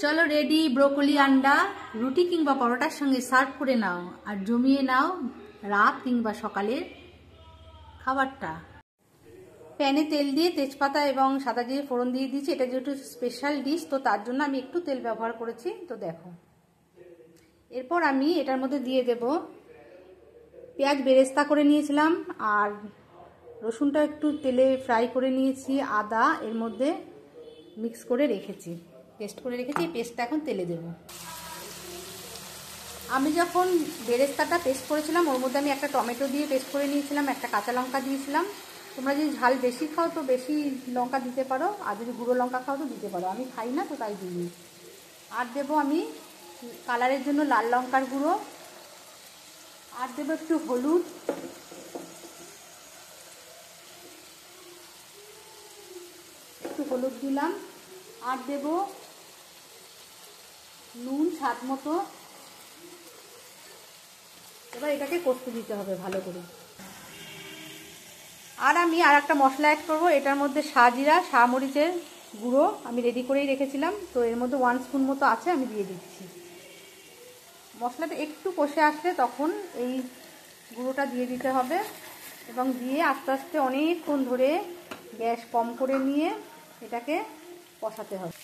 চলো ready broccoli আন্ডা। রুটি কিংবা পরোটার সঙ্গে সার্ভ করে নাও আর জমিয়ে নাও রাত কিংবা সকালের খাবারটা। প্যানে তেল দিয়ে তেজপাতা এবং সাদা জিরে ফোড়ন দিয়ে দিয়েছি। এটা যেহেতু স্পেশাল ডিশ তো তার জন্য আমি একটু তেল ব্যবহার করেছি। তো দেখো, এরপর আমি এটার মধ্যে দিয়ে দেব পেঁয়াজ বেরেস্তা করে নিয়েছিলাম আর রসুনটা একটু তেলে ফ্রাই করে নিয়েছি, আদা এর মধ্যে মিক্স করে রেখেছি, পেস্ট করে রেখেছি। এই পেস্টটা এখন তেলে দেব। আমি যখন বেরেস্তাটা পেস্ট করেছিলাম ওর মধ্যে আমি একটা টমেটো দিয়ে পেস্ট করে নিয়েছিলাম, একটা কাঁচা লঙ্কা দিয়েছিলাম। তোমরা যদি ঝাল বেশি খাও তো বেশি লঙ্কা দিতে পারো, আর যদি গুঁড়ো লঙ্কা খাও তো দিতে পারো। আমি খাই না তো তাই দিইনি। আর দেবো আমি কালারের জন্য লাল লঙ্কার গুঁড়ো, আর দেবো একটু হলুদ, একটু হলুদ দিলাম, আর দেবো নুন স্বাদ মতো। এবার এটাকে কষতে দিতে হবে ভালো করে। আর আমি আর একটা মশলা অ্যাড করবো, এটার মধ্যে শাহজিরা শাহমরিচের গুঁড়ো আমি রেডি করেই রেখেছিলাম। তো এর মধ্যে 1 স্পুন মতো আছে, আমি দিয়ে দিচ্ছি। মশলাটা একটু কষে আসলে তখন এই গুঁড়োটা দিয়ে দিতে হবে এবং দিয়ে আস্তে আস্তে অনেকক্ষণ ধরে গ্যাস কম করে নিয়ে এটাকে কষাতে হবে।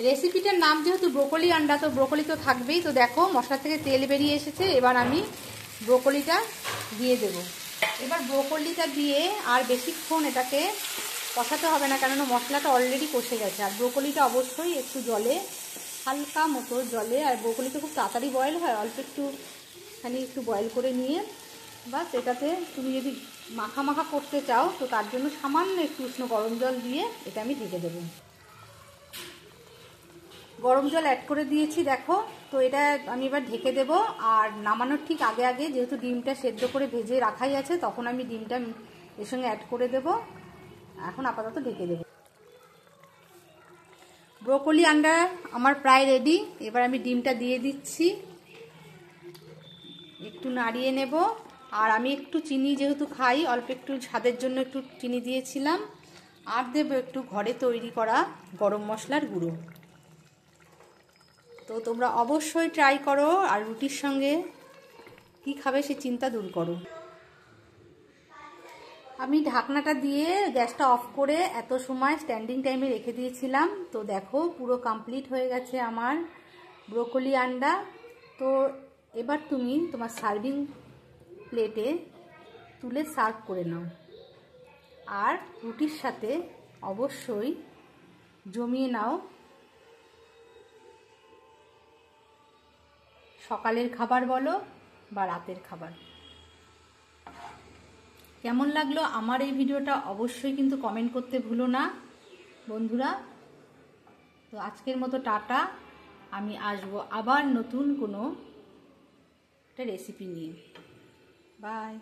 রেসিপিটার নাম যেহেতু ব্রোকলি আন্ডা, তো ব্রোকলি তো থাকবেই। তো দেখো মশলা থেকে তেল বেরিয়ে এসেছে। এবার আমি ব্রোকলিটা দিয়ে দেব। এবার ব্রোকলিটা দিয়ে আর বেশিক্ষণ এটাকে কষাতে হবে না, কেননা মশলাটা অলরেডি কষে গেছে। আর ব্রোকলিটা অবশ্যই একটু জলে, হালকা মতো জলে, আর ব্রোকলিটা খুব তাড়াতাড়ি বয়েল হয়, অল্প একটু বয়েল করে নিয়ে বাস এটাতে তুমি যদি মাখা মাখা করতে চাও তো তার জন্য সামান্য একটু উষ্ণ গরম জল দিয়ে এটা আমি ঢেকে দেবো। গরম জল অ্যাড করে দিয়েছি দেখো। তো এটা আমি এবার ঢেকে দেব। আর নামানোর ঠিক আগে আগে যেহেতু ডিমটা সেদ্ধ করে ভেজে রাখাই আছে, তখন আমি ডিমটা এর সঙ্গে অ্যাড করে দেব। এখন আপাতত ঢেকে দেব। ব্রোকলি আন্ডা আমার প্রায় রেডি। এবার আমি ডিমটা দিয়ে দিচ্ছি, একটু নাড়িয়ে নেব। আর আমি একটু চিনি যেহেতু খাই, অল্প একটু স্বাদের জন্য একটু চিনি দিয়েছিলাম। আর দেব একটু ঘরে তৈরি করা গরম মশলার গুঁড়ো। তো তোমরা অবশ্যই ট্রাই করো আর রুটির সঙ্গে কি খাবে সে চিন্তা দূর করো। আমি ঢাকনাটা দিয়ে গ্যাসটা অফ করে এত সময় স্ট্যান্ডিং টাইমে রেখে দিয়েছিলাম। তো দেখো পুরো কমপ্লিট হয়ে গেছে আমার ব্রোকলি আন্ডা। তো এবার তুমি তোমার সার্ভিং প্লেটে তুলে সার্ভ করে নাও। আর রুটির সাথে অবশ্যই জমিয়ে নাও সকালের খাবার বলো বা রাতের খাবার। কেমন লাগলো আমার এই ভিডিওটা অবশ্যই কিন্তু কমেন্ট করতে ভুলো না বন্ধুরা। তো আজকের মতো টাটা। আমি আসবো আবার নতুন কোনো একটা রেসিপি নিয়ে। বাই।